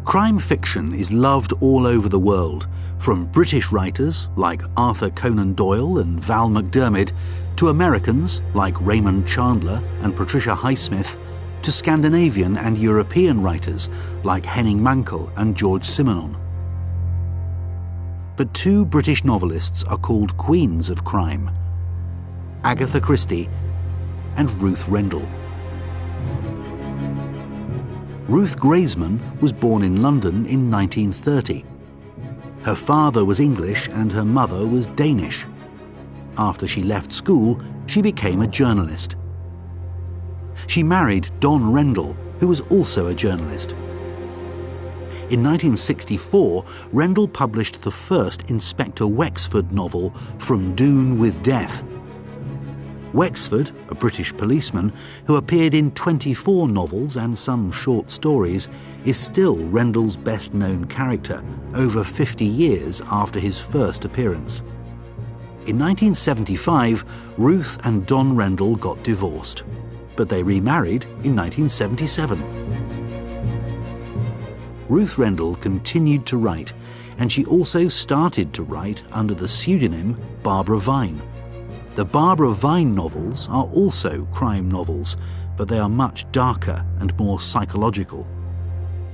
Crime fiction is loved all over the world, from British writers like Arthur Conan Doyle and Val McDermid, to Americans like Raymond Chandler and Patricia Highsmith, to Scandinavian and European writers like Henning Mankell and George Simenon. But two British novelists are called Queens of Crime: Agatha Christie and Ruth Rendell. Ruth Graysman was born in London in 1930. Her father was English and her mother was Danish. After she left school, she became a journalist. She married Don Rendell, who was also a journalist. In 1964, Rendell published the first Inspector Wexford novel, From Doon with Death. Wexford, a British policeman who appeared in 24 novels and some short stories, is still Rendell's best-known character, over 50 years after his first appearance. In 1975, Ruth and Don Rendell got divorced, but they remarried in 1977. Ruth Rendell continued to write, and she also started to write under the pseudonym Barbara Vine. The Barbara Vine novels are also crime novels, but they are much darker and more psychological.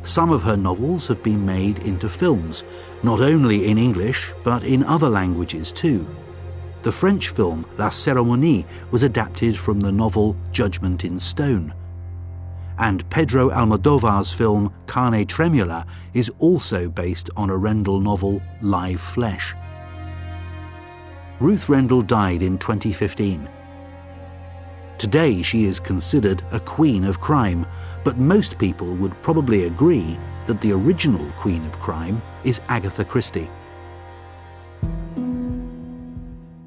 Some of her novels have been made into films, not only in English, but in other languages too. The French film La Cérémonie was adapted from the novel Judgment in Stone. And Pedro Almodóvar's film Carne Tremula is also based on a Rendell novel, Live Flesh. Ruth Rendell died in 2015. Today she is considered a queen of crime, but most people would probably agree that the original queen of crime is Agatha Christie.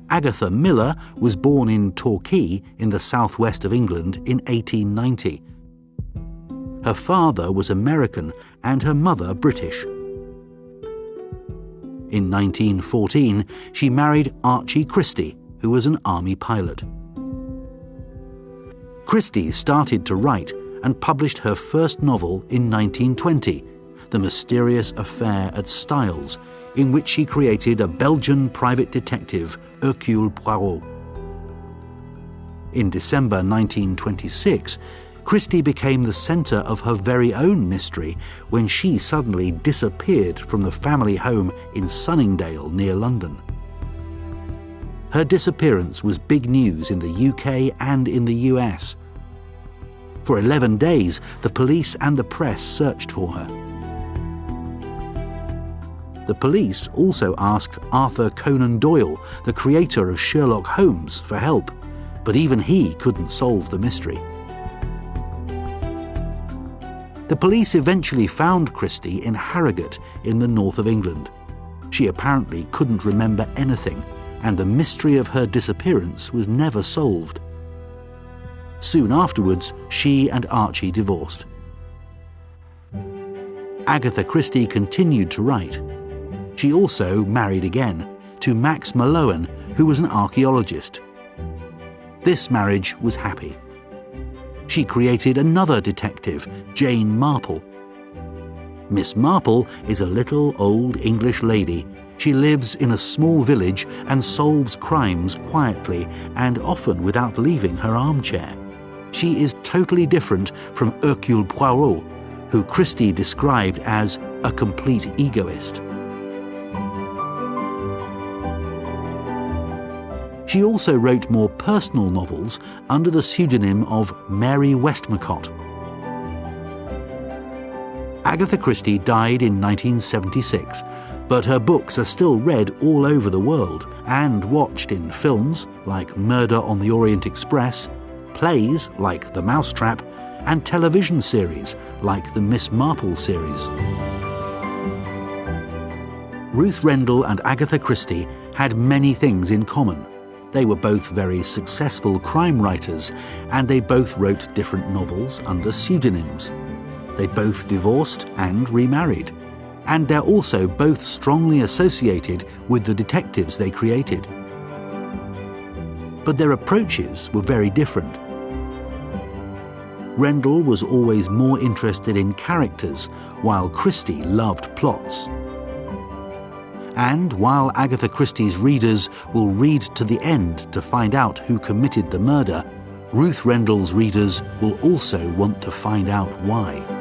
Agatha Miller was born in Torquay in the southwest of England in 1890. Her father was American and her mother British. In 1914, she married Archie Christie, who was an army pilot. Christie started to write and published her first novel in 1920, The Mysterious Affair at Styles, in which she created a Belgian private detective, Hercule Poirot. In December 1926, Christie became the centre of her very own mystery when she suddenly disappeared from the family home in Sunningdale near London. Her disappearance was big news in the UK and in the US. For 11 days, the police and the press searched for her. The police also asked Arthur Conan Doyle, the creator of Sherlock Holmes, for help, but even he couldn't solve the mystery. The police eventually found Christie in Harrogate in the north of England. She apparently couldn't remember anything, and the mystery of her disappearance was never solved. Soon afterwards, she and Archie divorced. Agatha Christie continued to write. She also married again, to Max Mallowan, who was an archaeologist. This marriage was happy. She created another detective, Jane Marple. Miss Marple is a little old English lady. She lives in a small village and solves crimes quietly and often without leaving her armchair. She is totally different from Hercule Poirot, who Christie described as a complete egoist. She also wrote more personal novels under the pseudonym of Mary Westmacott. Agatha Christie died in 1976, but her books are still read all over the world and watched in films like Murder on the Orient Express, plays like The Mousetrap, and television series like the Miss Marple series. Ruth Rendell and Agatha Christie had many things in common. They were both very successful crime writers, and they both wrote different novels under pseudonyms. They both divorced and remarried, and they're also both strongly associated with the detectives they created. But their approaches were very different. Rendell was always more interested in characters, while Christie loved plots. And while Agatha Christie's readers will read to the end to find out who committed the murder, Ruth Rendell's readers will also want to find out why.